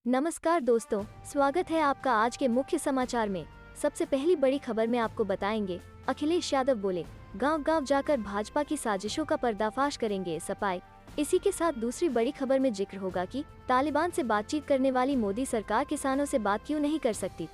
नमस्कार दोस्तों, स्वागत है आपका आज के मुख्य समाचार में। सबसे पहली बड़ी खबर में आपको बताएंगे, अखिलेश यादव बोले गांव-गांव जाकर भाजपा की साजिशों का पर्दाफाश करेंगे सपाई। इसी के साथ दूसरी बड़ी खबर में जिक्र होगा कि तालिबान से बातचीत करने वाली मोदी सरकार किसानों से बात क्यों नहीं कर सकती।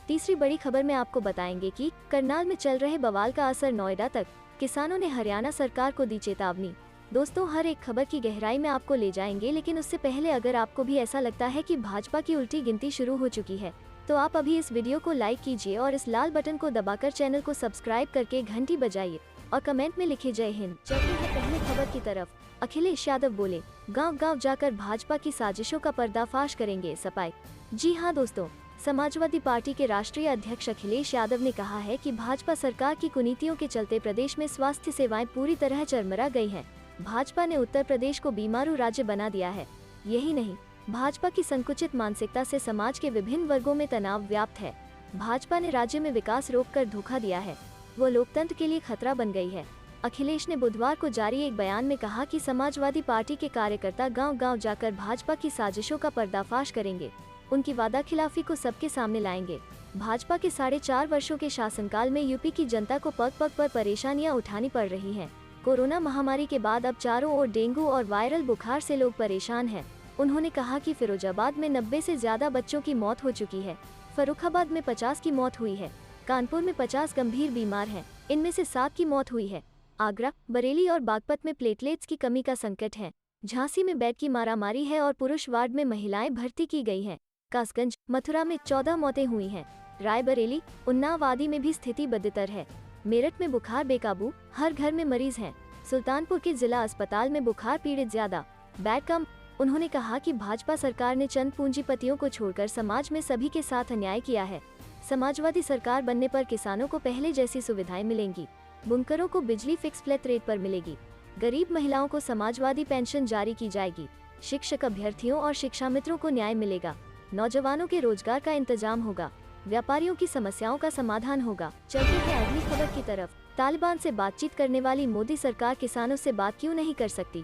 तीसरी बड़ी खबर में आपको बताएंगे कि करनाल में चल रहे बवाल का असर नोएडा तक, किसानों ने हरियाणा सरकार को दी चेतावनी। दोस्तों, हर एक खबर की गहराई में आपको ले जाएंगे, लेकिन उससे पहले अगर आपको भी ऐसा लगता है कि भाजपा की उल्टी गिनती शुरू हो चुकी है, तो आप अभी इस वीडियो को लाइक कीजिए और इस लाल बटन को दबाकर चैनल को सब्सक्राइब करके घंटी बजाइए और कमेंट में लिखिए जय हिंद। चलते हैं पहली खबर की तरफ। अखिलेश यादव बोले गांव-गांव जाकर भाजपा की साजिशों का पर्दाफाश करेंगे सपाई। जी हाँ दोस्तों, समाजवादी पार्टी के राष्ट्रीय अध्यक्ष अखिलेश यादव ने कहा है कि भाजपा सरकार की कुनीतियों के चलते प्रदेश में स्वास्थ्य सेवाएं पूरी तरह चरमरा गई हैं। भाजपा ने उत्तर प्रदेश को बीमारू राज्य बना दिया है। यही नहीं, भाजपा की संकुचित मानसिकता से समाज के विभिन्न वर्गों में तनाव व्याप्त है। भाजपा ने राज्य में विकास रोककर धोखा दिया है, वो लोकतंत्र के लिए खतरा बन गई है। अखिलेश ने बुधवार को जारी एक बयान में कहा कि समाजवादी पार्टी के कार्यकर्ता गांव-गांव जाकर भाजपा की साजिशों का पर्दाफाश करेंगे, उनकी वादाखिलाफी को सबके सामने लाएंगे। भाजपा के 4.5 वर्षों के शासनकाल में यूपी की जनता को पग पग पर परेशानियां उठानी पड़ रही हैं। कोरोना महामारी के बाद अब चारों ओर डेंगू और वायरल बुखार से लोग परेशान हैं। उन्होंने कहा कि फिरोजाबाद में 90 से ज्यादा बच्चों की मौत हो चुकी है, फर्रुखाबाद में 50 की मौत हुई है, कानपुर में 50 गंभीर बीमार हैं, इनमें से 7 की मौत हुई है। आगरा, बरेली और बागपत में प्लेटलेट्स की कमी का संकट है। झांसी में बेड की मारामारी है और पुरुष वार्ड में महिलाएं भर्ती की गई हैं। कासगंज, मथुरा में 14 मौतें हुई हैं। रायबरेली, उन्नाव आदि में भी स्थिति बदतर है। मेरठ में बुखार बेकाबू, हर घर में मरीज हैं। सुल्तानपुर के जिला अस्पताल में बुखार पीड़ित ज्यादा, बेड कम। उन्होंने कहा कि भाजपा सरकार ने चंद पूंजीपतियों को छोड़कर समाज में सभी के साथ अन्याय किया है। समाजवादी सरकार बनने पर किसानों को पहले जैसी सुविधाएं मिलेंगी, बुनकरों को बिजली फिक्स फ्लैट रेट पर मिलेगी, गरीब महिलाओं को समाजवादी पेंशन जारी की जाएगी, शिक्षक अभ्यर्थियों और शिक्षा मित्रों को न्याय मिलेगा, नौजवानों के रोजगार का इंतजाम होगा, व्यापारियों की समस्याओं का समाधान होगा। चलते हैं अगली खबर की तरफ। तालिबान से बातचीत करने वाली मोदी सरकार किसानों से बात क्यों नहीं कर सकती।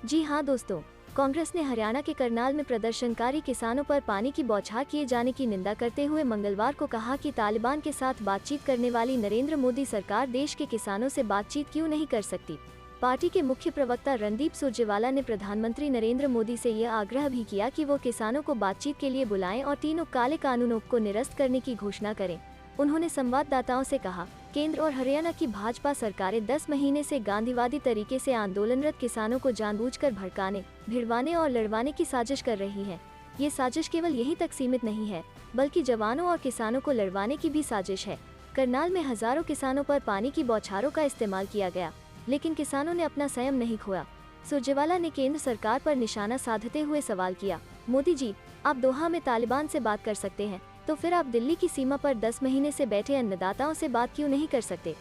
जी हाँ दोस्तों, कांग्रेस ने हरियाणा के करनाल में प्रदर्शनकारी किसानों पर पानी की बौछार किए जाने की निंदा करते हुए मंगलवार को कहा कि तालिबान के साथ बातचीत करने वाली नरेंद्र मोदी सरकार देश के किसानों से बातचीत क्यों नहीं कर सकती। पार्टी के मुख्य प्रवक्ता रणदीप सुरजेवाला ने प्रधानमंत्री नरेंद्र मोदी से यह आग्रह भी किया कि वो किसानों को बातचीत के लिए बुलाएं और तीनों काले कानूनों को निरस्त करने की घोषणा करें। उन्होंने संवाददाताओं से कहा, केंद्र और हरियाणा की भाजपा सरकारें 10 महीने से गांधीवादी तरीके से आंदोलनरत किसानों को जानबूझकर भड़काने, भिड़वाने और लड़वाने की साजिश कर रही है। ये साजिश केवल यहीं तक सीमित नहीं है, बल्कि जवानों और किसानों को लड़वाने की भी साजिश है। करनाल में हजारों किसानों पर पानी की बौछारों का इस्तेमाल किया गया, लेकिन किसानों ने अपना संयम नहीं खोया। सुरजेवाला ने केंद्र सरकार पर निशाना साधते हुए सवाल किया, मोदी जी, आप दोहा में तालिबान से बात कर सकते हैं, तो फिर आप दिल्ली की सीमा पर 10 महीने से बैठे अन्नदाताओं से बात क्यों नहीं कर सकते।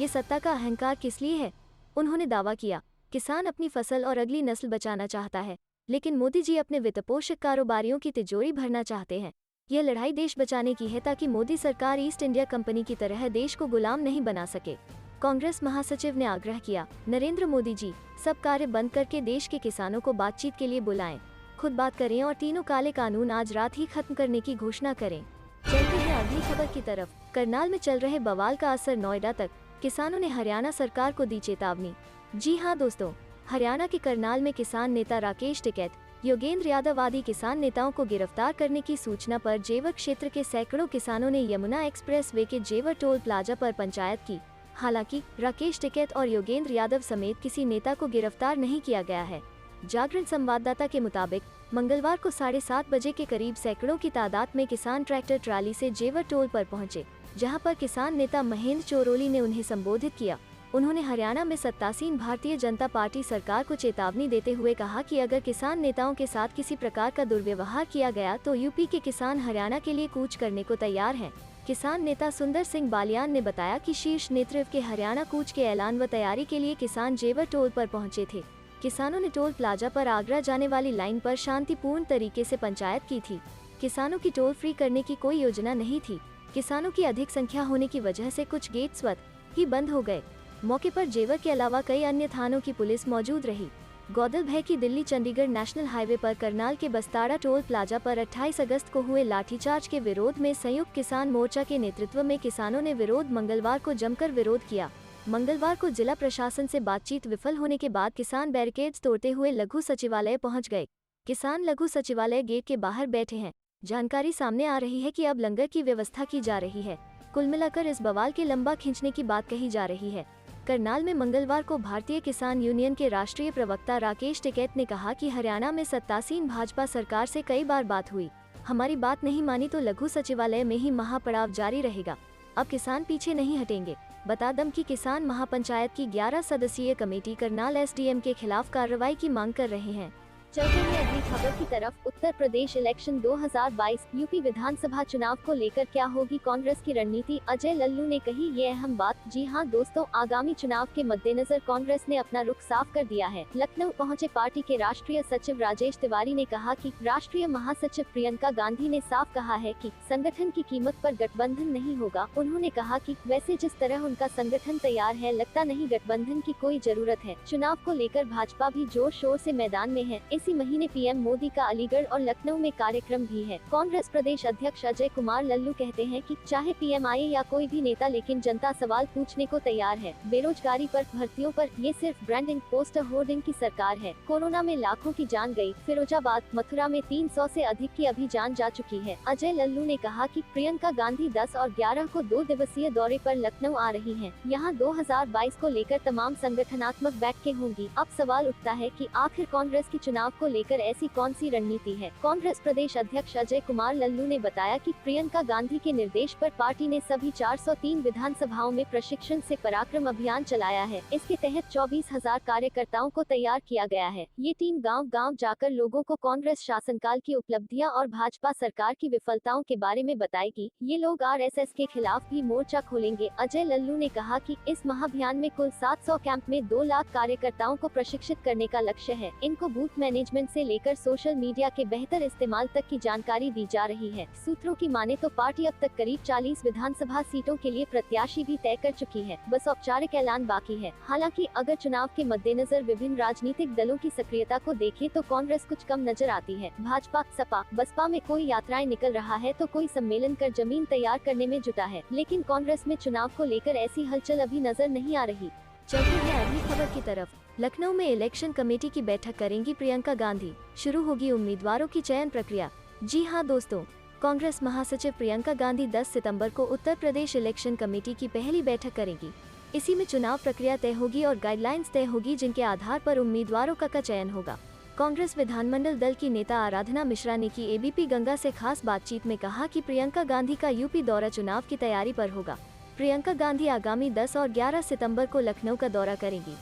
ये सत्ता का अहंकार किस लिए है। उन्होंने दावा किया, किसान अपनी फसल और अगली नस्ल बचाना चाहता है, लेकिन मोदी जी अपने वित्तपोषक कारोबारियों की तिजोरी भरना चाहते हैं। यह लड़ाई देश बचाने की है, ताकि मोदी सरकार ईस्ट इंडिया कंपनी की तरह देश को गुलाम नहीं बना सके। कांग्रेस महासचिव ने आग्रह किया, नरेंद्र मोदी जी, सब कार्य बंद करके देश के किसानों को बातचीत के लिए बुलाएं, खुद बात करें और तीनों काले कानून आज रात ही खत्म करने की घोषणा करें। चलते हैं अगली खबर की तरफ। करनाल में चल रहे बवाल का असर नोएडा तक, किसानों ने हरियाणा सरकार को दी चेतावनी। जी हाँ दोस्तों, हरियाणा के करनाल में किसान नेता राकेश टिकैत, योगेंद्र यादव आदि किसान नेताओं को गिरफ्तार करने की सूचना पर जेवर क्षेत्र के सैकड़ों किसानों ने यमुना एक्सप्रेस वे के जेवर टोल प्लाजा पर पंचायत की। हालांकि राकेश टिकैत और योगेंद्र यादव समेत किसी नेता को गिरफ्तार नहीं किया गया है। जागरण संवाददाता के मुताबिक मंगलवार को 7:30 बजे के करीब सैकड़ों की तादाद में किसान ट्रैक्टर ट्राली से जेवर टोल पर पहुंचे, जहां पर किसान नेता महेंद्र चोरोली ने उन्हें संबोधित किया। उन्होंने हरियाणा में सत्तासीन भारतीय जनता पार्टी सरकार को चेतावनी देते हुए कहा कि अगर किसान नेताओं के साथ किसी प्रकार का दुर्व्यवहार किया गया तो यूपी के किसान हरियाणा के लिए कूच करने को तैयार हैं। किसान नेता सुंदर सिंह बालियान ने बताया कि शीर्ष नेतृत्व के हरियाणा कूच के ऐलान व तैयारी के लिए किसान जेवर टोल पर पहुंचे थे। किसानों ने टोल प्लाजा पर आगरा जाने वाली लाइन पर शांतिपूर्ण तरीके से पंचायत की थी। किसानों की टोल फ्री करने की कोई योजना नहीं थी। किसानों की अधिक संख्या होने की वजह से कुछ गेट स्वतः ही बंद हो गए। मौके पर जेवर के अलावा कई अन्य थानों की पुलिस मौजूद रही। गौरतलब है कि दिल्ली चंडीगढ़ नेशनल हाईवे पर करनाल के बस्ताड़ा टोल प्लाजा पर 28 अगस्त को हुए लाठीचार्ज के विरोध में संयुक्त किसान मोर्चा के नेतृत्व में किसानों ने मंगलवार को जमकर विरोध किया। मंगलवार को जिला प्रशासन से बातचीत विफल होने के बाद किसान बैरिकेड्स तोड़ते हुए लघु सचिवालय पहुंच गए। किसान लघु सचिवालय गेट के बाहर बैठे हैं। जानकारी सामने आ रही है कि अब लंगर की व्यवस्था की जा रही है। कुल मिलाकर इस बवाल के लंबा खींचने की बात कही जा रही है। करनाल में मंगलवार को भारतीय किसान यूनियन के राष्ट्रीय प्रवक्ता राकेश टिकैत ने कहा कि हरियाणा में सत्तासीन भाजपा सरकार से कई बार बात हुई, हमारी बात नहीं मानी तो लघु सचिवालय में ही महापड़ाव जारी रहेगा। अब किसान पीछे नहीं हटेंगे। बता दें कि किसान महापंचायत की 11 सदस्यीय कमेटी करनाल एसडीएम के खिलाफ कार्रवाई की मांग कर रहे हैं। चलते हैं अगली खबर की तरफ। उत्तर प्रदेश इलेक्शन 2022 यूपी विधानसभा चुनाव को लेकर क्या होगी कांग्रेस की रणनीति, अजय लल्लू ने कही ये अहम बात। जी हां दोस्तों, आगामी चुनाव के मद्देनजर कांग्रेस ने अपना रुख साफ कर दिया है। लखनऊ पहुंचे पार्टी के राष्ट्रीय सचिव राजेश तिवारी ने कहा कि राष्ट्रीय महासचिव प्रियंका गांधी ने साफ कहा है कि संगठन की कीमत पर गठबंधन नहीं होगा। उन्होंने कहा कि वैसे जिस तरह उनका संगठन तैयार है, लगता नहीं गठबंधन की कोई जरूरत है। चुनाव को लेकर भाजपा भी जोर शोर से मैदान में है। इसी महीने पीएम मोदी का अलीगढ़ और लखनऊ में कार्यक्रम भी है। कांग्रेस प्रदेश अध्यक्ष अजय कुमार लल्लू कहते हैं कि चाहे पीएम आए या कोई भी नेता, लेकिन जनता सवाल पूछने को तैयार है। बेरोजगारी पर, भर्तियों पर, ये सिर्फ ब्रांडिंग, पोस्टर होर्डिंग की सरकार है। कोरोना में लाखों की जान गई। फिरोजाबाद, मथुरा में 300 से अधिक की अभी जान जा चुकी है। अजय लल्लू ने कहा कि प्रियंका गांधी 10 और 11 को 2 दिवसीय दौरे पर लखनऊ आ रही हैं। यहाँ 2022 को लेकर तमाम संगठनात्मक बैठकें होंगी। अब सवाल उठता है कि आखिर कांग्रेस की चुनाव को लेकर ऐसी कौन सी रणनीति है। कांग्रेस प्रदेश अध्यक्ष अजय कुमार लल्लू ने बताया कि प्रियंका गांधी के निर्देश पर पार्टी ने सभी 403 विधानसभाओं में प्रशिक्षण से पराक्रम अभियान चलाया है। इसके तहत 24,000 कार्यकर्ताओं को तैयार किया गया है। ये टीम गांव-गांव जाकर लोगों को कांग्रेस शासनकाल की उपलब्धियां और भाजपा सरकार की विफलताओं के बारे में बताएगी। ये लोग आरएसएस के खिलाफ भी मोर्चा खोलेंगे। अजय लल्लू ने कहा कि इस महाअभियान में कुल 700 कैंप में 2 लाख कार्यकर्ताओं को प्रशिक्षित करने का लक्ष्य है। इनको बूथ मैनेजमेंट से लेकर सोशल मीडिया के बेहतर इस्तेमाल तक की जानकारी दी जा रही है। सूत्रों की माने तो पार्टी अब तक करीब 40 विधानसभा सीटों के लिए प्रत्याशी भी तय कर चुकी है। बस औपचारिक ऐलान बाकी है। हालांकि अगर चुनाव के मद्देनजर विभिन्न राजनीतिक दलों की सक्रियता को देखें तो कांग्रेस कुछ कम नजर आती है। भाजपा, सपा, बसपा में कोई यात्राएं निकल रहा है तो कोई सम्मेलन कर जमीन तैयार करने में जुटा है, लेकिन कांग्रेस में चुनाव को लेकर ऐसी हलचल अभी नजर नहीं आ रही। चलते हैं अगली खबर की तरफ। लखनऊ में इलेक्शन कमेटी की बैठक करेंगी प्रियंका गांधी, शुरू होगी उम्मीदवारों की चयन प्रक्रिया। जी हां दोस्तों, कांग्रेस महासचिव प्रियंका गांधी 10 सितंबर को उत्तर प्रदेश इलेक्शन कमेटी की पहली बैठक करेंगी। इसी में चुनाव प्रक्रिया तय होगी और गाइडलाइंस तय होगी, जिनके आधार पर उम्मीदवारों का चयन होगा। कांग्रेस विधानमंडल दल की नेता आराधना मिश्रा ने की एबीपी गंगा से खास बातचीत में कहा कि प्रियंका गांधी का यूपी दौरा चुनाव की तैयारी पर होगा। प्रियंका गांधी आगामी 10 और 11 सितंबर को लखनऊ का दौरा करेंगी।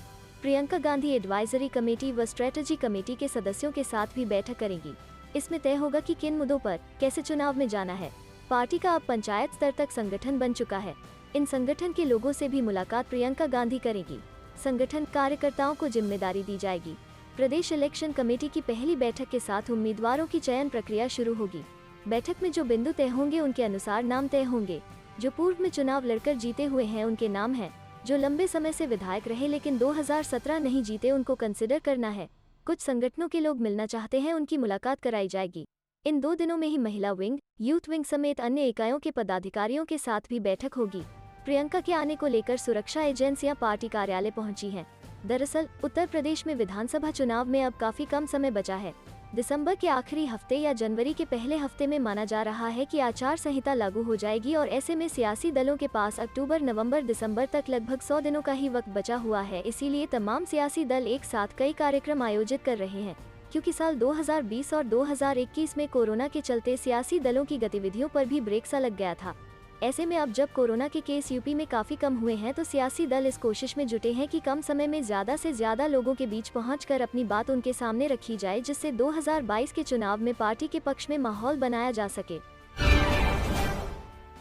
प्रियंका गांधी एडवाइजरी कमेटी व स्ट्रेटजी कमेटी के सदस्यों के साथ भी बैठक करेंगी। इसमें तय होगा कि किन मुद्दों पर कैसे चुनाव में जाना है। पार्टी का अब पंचायत स्तर तक संगठन बन चुका है। इन संगठन के लोगों से भी मुलाकात प्रियंका गांधी करेंगी। संगठन कार्यकर्ताओं को जिम्मेदारी दी जाएगी। प्रदेश इलेक्शन कमेटी की पहली बैठक के साथ उम्मीदवारों की चयन प्रक्रिया शुरू होगी। बैठक में जो बिंदु तय होंगे उनके अनुसार नाम तय होंगे। जो पूर्व में चुनाव लड़कर जीते हुए हैं उनके नाम हैं। जो लंबे समय से विधायक रहे लेकिन 2017 नहीं जीते उनको कंसिडर करना है। कुछ संगठनों के लोग मिलना चाहते हैं, उनकी मुलाकात कराई जाएगी। इन 2 दिनों में ही महिला विंग, यूथ विंग समेत अन्य इकाइयों के पदाधिकारियों के साथ भी बैठक होगी। प्रियंका के आने को लेकर सुरक्षा एजेंसियां पार्टी कार्यालय पहुंची हैं। दरअसल उत्तर प्रदेश में विधानसभा चुनाव में अब काफी कम समय बचा है। दिसंबर के आखिरी हफ्ते या जनवरी के पहले हफ्ते में माना जा रहा है कि आचार संहिता लागू हो जाएगी और ऐसे में सियासी दलों के पास अक्टूबर, नवंबर, दिसंबर तक लगभग 100 दिनों का ही वक्त बचा हुआ है। इसीलिए तमाम सियासी दल एक साथ कई कार्यक्रम आयोजित कर रहे हैं, क्योंकि साल 2020 और 2021 में कोरोना के चलते सियासी दलों की गतिविधियों पर भी ब्रेक सा लग गया था। ऐसे में अब जब कोरोना के केस यूपी में काफी कम हुए हैं तो सियासी दल इस कोशिश में जुटे हैं कि कम समय में ज्यादा से ज्यादा लोगों के बीच पहुंचकर अपनी बात उनके सामने रखी जाए, जिससे 2022 के चुनाव में पार्टी के पक्ष में माहौल बनाया जा सके।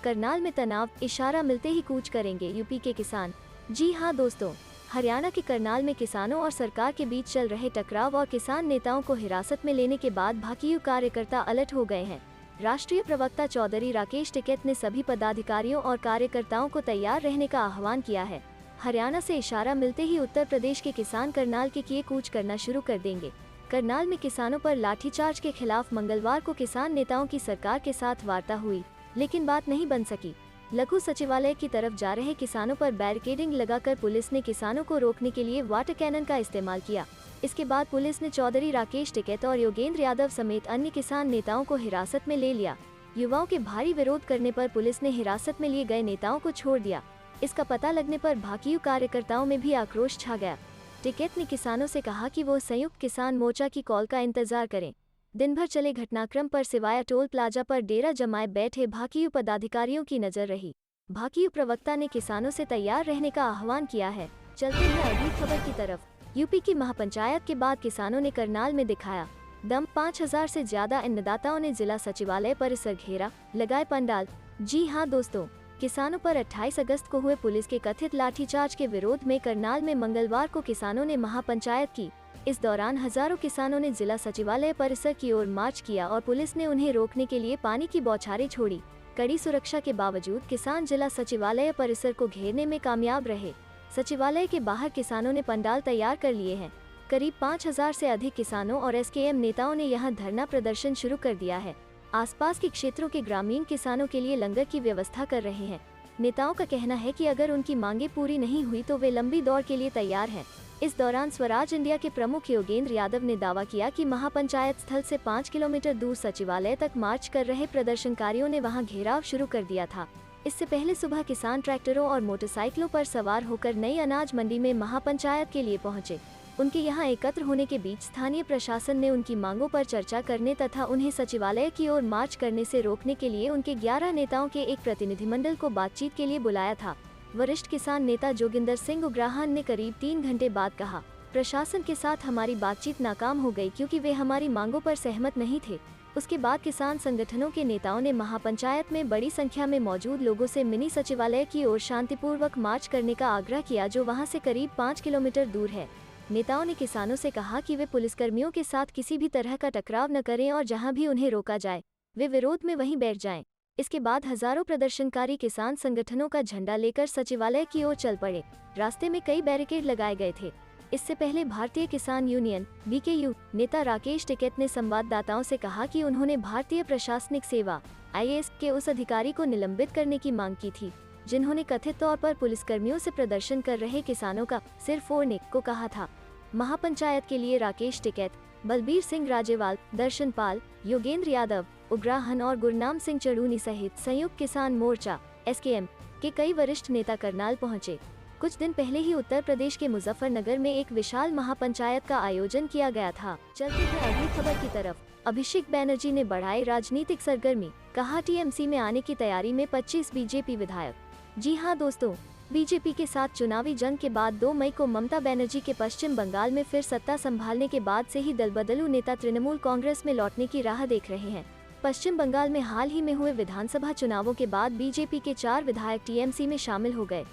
करनाल में तनाव, इशारा मिलते ही कूच करेंगे यूपी के किसान। जी हां दोस्तों, हरियाणा के करनाल में किसानों और सरकार के बीच चल रहे टकराव और किसान नेताओं को हिरासत में लेने के बाद भाकियू कार्यकर्ता अलर्ट हो गए हैं। राष्ट्रीय प्रवक्ता चौधरी राकेश टिकैत ने सभी पदाधिकारियों और कार्यकर्ताओं को तैयार रहने का आह्वान किया है। हरियाणा से इशारा मिलते ही उत्तर प्रदेश के किसान करनाल के किए कूच करना शुरू कर देंगे। करनाल में किसानों पर लाठीचार्ज के खिलाफ मंगलवार को किसान नेताओं की सरकार के साथ वार्ता हुई, लेकिन बात नहीं बन सकी। लघु सचिवालय की तरफ जा रहे किसानों पर बैरिकेडिंग लगाकर पुलिस ने किसानों को रोकने के लिए वाटर कैनन का इस्तेमाल किया। इसके बाद पुलिस ने चौधरी राकेश टिकैत और योगेंद्र यादव समेत अन्य किसान नेताओं को हिरासत में ले लिया। युवाओं के भारी विरोध करने पर पुलिस ने हिरासत में लिए गए नेताओं को छोड़ दिया। इसका पता लगने पर भाकियू कार्यकर्ताओं में भी आक्रोश छा गया। टिकैत ने किसानों से कहा कि वो संयुक्त किसान मोर्चा की कॉल का इंतजार करें। दिन भर चले घटनाक्रम पर सिवाया टोल प्लाजा पर डेरा जमाए बैठे भाकियू पदाधिकारियों की नजर रही। भाकियू प्रवक्ता ने किसानों से तैयार रहने का आह्वान किया है। चलते हैं अगली खबर की तरफ। यूपी की महापंचायत के बाद किसानों ने करनाल में दिखाया दम। 5000 से ज्यादा अन्नदाताओं ने जिला सचिवालय परिसर घेरा, लगाए पंडाल। जी हां दोस्तों, किसानों पर 28 अगस्त को हुए पुलिस के कथित लाठीचार्ज के विरोध में करनाल में मंगलवार को किसानों ने महापंचायत की। इस दौरान हजारों किसानों ने जिला सचिवालय परिसर की ओर मार्च किया और पुलिस ने उन्हें रोकने के लिए पानी की बौछारें छोड़ी। कड़ी सुरक्षा के बावजूद किसान जिला सचिवालय परिसर को घेरने में कामयाब रहे। सचिवालय के बाहर किसानों ने पंडाल तैयार कर लिए हैं। करीब 5000 से अधिक किसानों और एसकेएम नेताओं ने यहां धरना प्रदर्शन शुरू कर दिया है। आसपास के क्षेत्रों के ग्रामीण किसानों के लिए लंगर की व्यवस्था कर रहे हैं। नेताओं का कहना है कि अगर उनकी मांगे पूरी नहीं हुई तो वे लंबी दौड़ के लिए तैयार हैं। इस दौरान स्वराज इंडिया के प्रमुख योगेंद्र यादव ने दावा किया कि महापंचायत स्थल से 5 किलोमीटर दूर सचिवालय तक मार्च कर रहे प्रदर्शनकारियों ने वहां घेराव शुरू कर दिया था। इससे पहले सुबह किसान ट्रैक्टरों और मोटरसाइकिलों पर सवार होकर नई अनाज मंडी में महापंचायत के लिए पहुंचे। उनके यहां एकत्र होने के बीच स्थानीय प्रशासन ने उनकी मांगों पर चर्चा करने तथा उन्हें सचिवालय की ओर मार्च करने से रोकने के लिए उनके 11 नेताओं के एक प्रतिनिधिमंडल को बातचीत के लिए बुलाया था। वरिष्ठ किसान नेता जोगिंदर सिंह उग्राहन ने करीब 3 घंटे बाद कहा, प्रशासन के साथ हमारी बातचीत नाकाम हो गई क्योंकि वे हमारी मांगों पर सहमत नहीं थे। उसके बाद किसान संगठनों के नेताओं ने महापंचायत में बड़ी संख्या में मौजूद लोगों से मिनी सचिवालय की ओर शांतिपूर्वक मार्च करने का आग्रह किया, जो वहां से करीब 5 किलोमीटर दूर है। नेताओं ने किसानों से कहा कि वे पुलिसकर्मियों के साथ किसी भी तरह का टकराव न करें और जहां भी उन्हें रोका जाए वे विरोध में वहीं बैठ जाएं। इसके बाद हजारों प्रदर्शनकारी किसान संगठनों का झंडा लेकर सचिवालय की ओर चल पड़े। रास्ते में कई बैरिकेड लगाए गए थे। इससे पहले भारतीय किसान यूनियन बीकेयू नेता राकेश टिकैत ने संवाददाताओं से कहा कि उन्होंने भारतीय प्रशासनिक सेवा IAS के उस अधिकारी को निलंबित करने की मांग की थी जिन्होंने कथित तौर पर पुलिसकर्मियों से प्रदर्शन कर रहे किसानों का सिर फोड़ने को कहा था। महापंचायत के लिए राकेश टिकैत, बलबीर सिंह राजेवाल, दर्शन पाल, योगेंद्र यादव, उग्राहन और गुरनाम सिंह चढ़ूनी सहित संयुक्त किसान मोर्चा SKM के कई वरिष्ठ नेता करनाल पहुंचे। कुछ दिन पहले ही उत्तर प्रदेश के मुजफ्फरनगर में एक विशाल महापंचायत का आयोजन किया गया था। चलते हैं अगली खबर की तरफ। अभिषेक बैनर्जी ने बढ़ाई राजनीतिक सरगर्मी, कहा TMC में आने की तैयारी में 25 बीजेपी विधायक। जी हां दोस्तों, बीजेपी के साथ चुनावी जंग के बाद 2 मई को ममता बनर्जी के पश्चिम बंगाल में फिर सत्ता संभालने के बाद से ही दलबदलू नेता तृणमूल कांग्रेस में लौटने की राह देख रहे हैं। पश्चिम बंगाल में हाल ही में हुए विधानसभा चुनावों के बाद बीजेपी के 4 विधायक TMC में शामिल हो गए।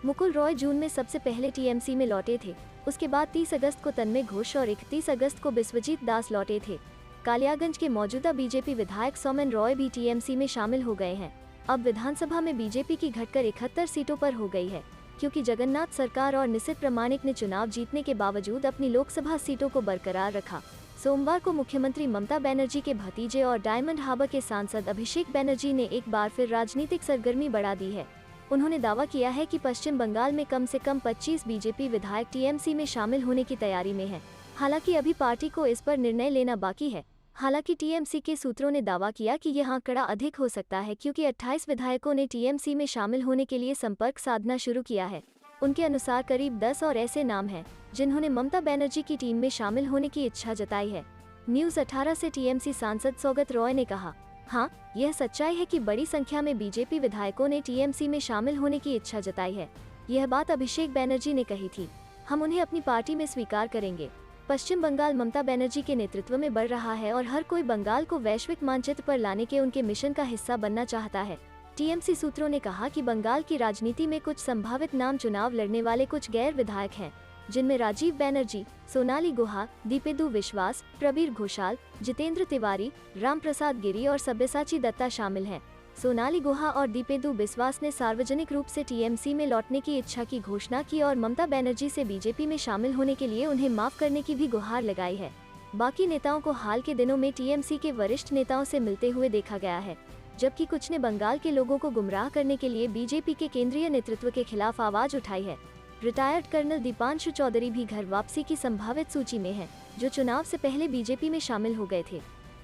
मुकुल रॉय जून में सबसे पहले TMC में लौटे थे। उसके बाद 30 अगस्त को तन्मय घोष और 31 अगस्त को बिस्वजीत दास लौटे थे। कालियागंज के मौजूदा बीजेपी विधायक सौमेन रॉय भी TMC में शामिल हो गए हैं। अब विधानसभा में बीजेपी की घटकर 71 सीटों पर हो गई है, क्योंकि जगन्नाथ सरकार और निशित प्रामाणिक ने चुनाव जीतने के बावजूद अपनी लोकसभा सीटों को बरकरार रखा। सोमवार को मुख्यमंत्री ममता बनर्जी के भतीजे और डायमंड हार्बर के सांसद अभिषेक बनर्जी ने एक बार फिर राजनीतिक सरगर्मी बढ़ा दी है। उन्होंने दावा किया है कि पश्चिम बंगाल में कम से कम 25 बीजेपी विधायक TMC में शामिल होने की तैयारी में हैं। हालांकि अभी पार्टी को इस पर निर्णय लेना बाकी है। हालांकि TMC के सूत्रों ने दावा किया कि यह आंकड़ा अधिक हो सकता है, क्योंकि 28 विधायकों ने TMC में शामिल होने के लिए संपर्क साधना शुरू किया है। उनके अनुसार करीब 10 और ऐसे नाम हैं जिन्होंने ममता बनर्जी की टीम में शामिल होने की इच्छा जताई है। न्यूज़ 18 से TMC सांसद सौगत रॉय ने कहा, हाँ, यह सच्चाई है कि बड़ी संख्या में बीजेपी विधायकों ने TMC में शामिल होने की इच्छा जताई है। यह बात अभिषेक बनर्जी ने कही थी। हम उन्हें अपनी पार्टी में स्वीकार करेंगे। पश्चिम बंगाल ममता बनर्जी के नेतृत्व में बढ़ रहा है और हर कोई बंगाल को वैश्विक मानचित्र पर लाने के उनके मिशन का हिस्सा बनना चाहता है। TMC सूत्रों ने कहा कि बंगाल की राजनीति में कुछ संभावित नाम चुनाव लड़ने वाले कुछ गैर विधायक हैं, जिनमें राजीव बनर्जी, सोनाली गुहा, दीपेंदु विश्वास, प्रबीर घोषाल, जितेंद्र तिवारी, राम प्रसाद गिरी और सब्यसाची दत्ता शामिल हैं। सोनाली गुहा और दीपेंदु बिस्वास ने सार्वजनिक रूप से टीएमसी में लौटने की इच्छा की घोषणा की और ममता बनर्जी से बीजेपी में शामिल होने के लिए उन्हें माफ करने की भी गुहार लगाई है। बाकी नेताओं को हाल के दिनों में टीएमसी के वरिष्ठ नेताओं से मिलते हुए देखा गया है, जबकि कुछ ने बंगाल के लोगों को गुमराह करने के लिए बीजेपी के केंद्रीय नेतृत्व के खिलाफ आवाज उठाई है। रिटायर्ड कर्नल दीपांशु चौधरी भी घर वापसी की संभावित सूची में हैं, जो चुनाव से पहले बीजेपी में शामिल हो गए थे।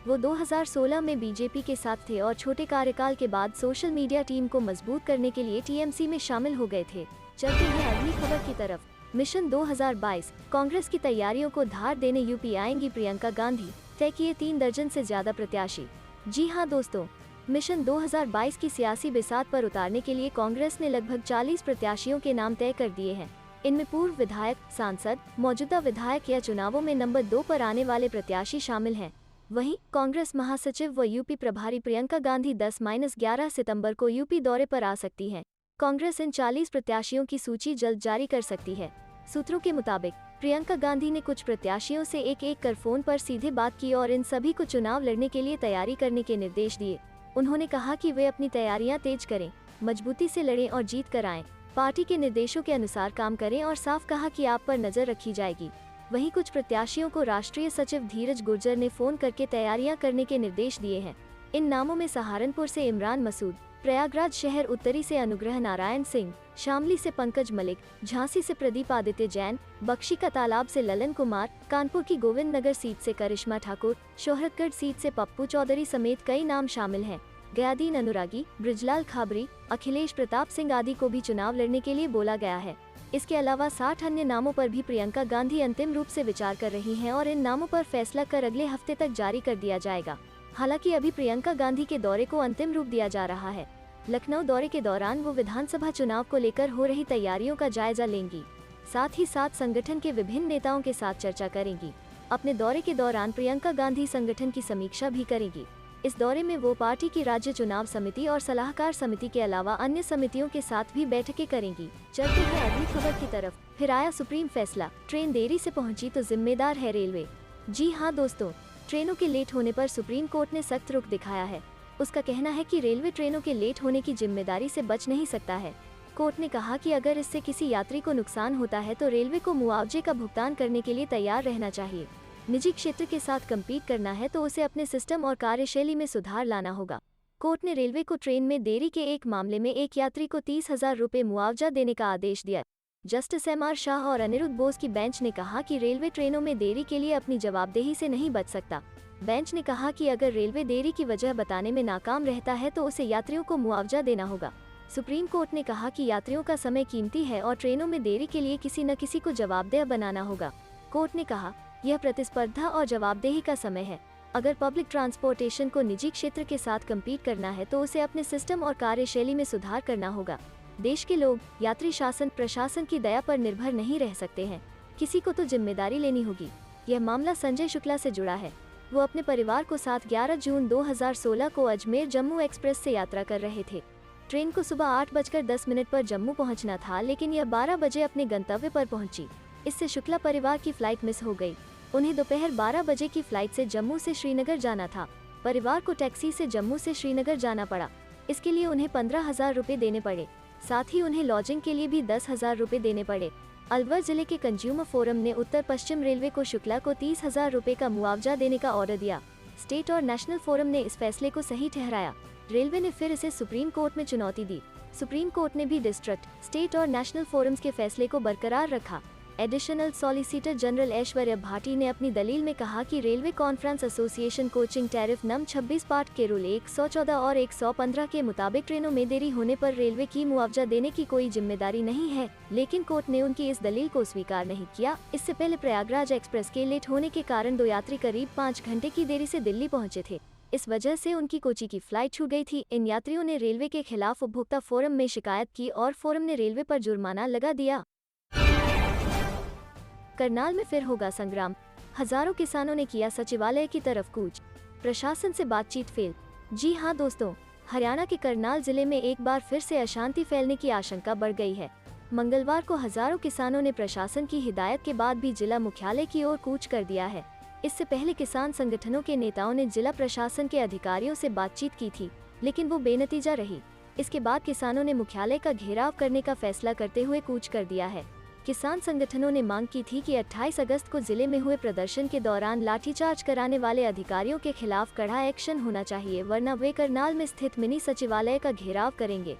वो 2016 में बीजेपी के साथ थे और छोटे कार्यकाल के बाद सोशल मीडिया टीम को मजबूत करने के लिए टीएमसी में शामिल हो गए थे। चलते हैं अगली खबर की तरफ। मिशन 2022 कांग्रेस की तैयारियों को धार देने यूपी आएंगी प्रियंका गांधी, तय किए 3 दर्जन से ज्यादा प्रत्याशी। जी हां दोस्तों, मिशन 2022 की सियासी बिसात पर उतारने के लिए कांग्रेस ने लगभग 40 प्रत्याशियों के नाम तय कर दिए हैं। इनमें पूर्व विधायक, सांसद, मौजूदा विधायक या चुनावों में नंबर 2 पर आने वाले प्रत्याशी शामिल हैं। वहीं कांग्रेस महासचिव व यूपी प्रभारी प्रियंका गांधी 10-11 सितंबर को यूपी दौरे पर आ सकती हैं। कांग्रेस इन 40 प्रत्याशियों की सूची जल्द जारी कर सकती है। सूत्रों के मुताबिक प्रियंका गांधी ने कुछ प्रत्याशियों से एक कर फोन पर सीधे बात की और इन सभी को चुनाव लड़ने के लिए तैयारी करने के निर्देश दिए। उन्होंने कहा कि वे अपनी तैयारियां तेज करें, मजबूती से लड़ें और जीत कर आएं, पार्टी के निर्देशों के अनुसार काम करें और साफ कहा कि आप पर नजर रखी जाएगी। वहीं कुछ प्रत्याशियों को राष्ट्रीय सचिव धीरज गुर्जर ने फोन करके तैयारियां करने के निर्देश दिए हैं। इन नामों में सहारनपुर से इमरान मसूद, प्रयागराज शहर उत्तरी से अनुग्रह नारायण सिंह, शामली से पंकज मलिक, झांसी से प्रदीप आदित्य जैन, बख्शी का तालाब से ललन कुमार, कानपुर की गोविंद नगर सीट से करिश्मा ठाकुर, शोहरतगढ़ सीट से पप्पू चौधरी समेत कई नाम शामिल हैं। गयादीन अनुरागी, ब्रिजलाल खाबरी, अखिलेश प्रताप सिंह आदि को भी चुनाव लड़ने के लिए बोला गया है। इसके अलावा 60 अन्य नामों पर भी प्रियंका गांधी अंतिम रूप से विचार कर रही हैं और इन नामों पर फैसला कर अगले हफ्ते तक जारी कर दिया जाएगा। हालांकि अभी प्रियंका गांधी के दौरे को अंतिम रूप दिया जा रहा है। लखनऊ दौरे के दौरान वो विधानसभा चुनाव को लेकर हो रही तैयारियों का जायजा लेंगी। साथ ही साथ संगठन के विभिन्न नेताओं के साथ चर्चा करेंगी। अपने दौरे के दौरान प्रियंका गांधी संगठन की समीक्षा भी करेंगी। इस दौरे में वो पार्टी की राज्य चुनाव समिति और सलाहकार समिति के अलावा अन्य समितियों के साथ भी बैठकें करेंगी। चलते हैं अगली खबर की तरफ। फिर आया सुप्रीम फैसला, ट्रेन देरी से पहुंची तो जिम्मेदार है रेलवे। जी हां दोस्तों, ट्रेनों के लेट होने पर सुप्रीम कोर्ट ने सख्त रुख दिखाया है। उसका कहना है कि रेलवे ट्रेनों के लेट होने की जिम्मेदारी से बच नहीं सकता है। कोर्ट ने कहा कि अगर इससे किसी यात्री को नुकसान होता है तो रेलवे को मुआवजे का भुगतान करने के लिए तैयार रहना चाहिए। निजी क्षेत्र के साथ कम्पीट करना है तो उसे अपने सिस्टम और कार्यशैली में सुधार लाना होगा। कोर्ट ने रेलवे को ट्रेन में देरी के एक मामले में एक यात्री को 30,000 रुपये मुआवजा देने का आदेश दिया। जस्टिस MR शाह और अनिरुद्ध बोस की बेंच ने कहा कि रेलवे ट्रेनों में देरी के लिए अपनी जवाबदेही से नहीं बच सकता। बेंच ने कहा कि अगर रेलवे देरी की वजह बताने में नाकाम रहता है तो उसे यात्रियों को मुआवजा देना होगा। सुप्रीम कोर्ट ने कहा कि यात्रियों का समय कीमती है और ट्रेनों में देरी के लिए किसी न किसी को जवाबदेह बनाना होगा। कोर्ट ने कहा, यह प्रतिस्पर्धा और जवाबदेही का समय है। अगर पब्लिक ट्रांसपोर्टेशन को निजी क्षेत्र के साथ कम्पीट करना है तो उसे अपने सिस्टम और कार्यशैली में सुधार करना होगा। देश के लोग यात्री शासन प्रशासन की दया पर निर्भर नहीं रह सकते हैं। किसी को तो जिम्मेदारी लेनी होगी। यह मामला संजय शुक्ला से जुड़ा है। वो अपने परिवार को साथ 11 जून 2016 को अजमेर जम्मू एक्सप्रेस से यात्रा कर रहे थे। ट्रेन को सुबह 8:10 पर जम्मू पहुंचना था, लेकिन यह 12 बजे अपने गंतव्य पर पहुंची। इससे शुक्ला परिवार की फ्लाइट मिस हो गई। उन्हें दोपहर 12 बजे की फ्लाइट से जम्मू से श्रीनगर जाना था। परिवार को टैक्सी से जम्मू से श्रीनगर जाना पड़ा। इसके लिए उन्हें 15,000 रुपये देने पड़े। साथ ही उन्हें लॉजिंग के लिए भी 10,000 रुपये देने पड़े। अलवर जिले के कंज्यूमर फोरम ने उत्तर पश्चिम रेलवे को शुक्ला को 30,000 रुपये का मुआवजा देने का ऑर्डर दिया। स्टेट और नेशनल फोरम ने इस फैसले को सही ठहराया। रेलवे ने फिर इसे सुप्रीम कोर्ट में चुनौती दी। सुप्रीम कोर्ट ने भी डिस्ट्रिक्ट, स्टेट और नेशनल फोरम्स के फैसले को बरकरार रखा। Additional solicitor general Aishwarya Bhati ने अपनी दलील में कहा कि railway conference association coaching tariff number 26 part के रूल 114 और 115 के मुताबिक ट्रेनों में देरी होने पर रेलवे की मुआवजा देने की कोई जिम्मेदारी नहीं है, लेकिन कोर्ट ने उनकी इस दलील को स्वीकार नहीं किया। इससे पहले प्रयागराज एक्सप्रेस के लेट होने के कारण 2 यात्री करीब 5 घंटे की देरी से दिल्ली पहुंचे थे। इस वजह से उनकी कोची की फ्लाइट छूट गई थी। इन यात्रियों ने रेलवे के खिलाफ उपभोक्ता फोरम में शिकायत की और फोरम ने रेलवे पर जुर्माना लगा दिया। करनाल में फिर होगा संग्राम, हजारों किसानों ने किया सचिवालय की तरफ कूच, प्रशासन से बातचीत फेल। जी हां दोस्तों, हरियाणा के करनाल जिले में एक बार फिर से अशांति फैलने की आशंका बढ़ गई है। मंगलवार को हजारों किसानों ने प्रशासन की हिदायत के बाद भी जिला मुख्यालय की ओर कूच कर दिया है। इससे पहले किसान संगठनों के नेताओं ने जिला प्रशासन के अधिकारियों से बातचीत की थी, लेकिन वो बेनतीजा रही। इसके बाद किसानों ने मुख्यालय का घेराव करने का फैसला करते हुए कूच कर दिया है। किसान संगठनों ने मांग की थी कि 28 अगस्त को जिले में हुए प्रदर्शन के दौरान लाठीचार्ज कराने वाले अधिकारियों के खिलाफ कड़ा एक्शन होना चाहिए, वरना वे करनाल में स्थित मिनी सचिवालय का घेराव करेंगे।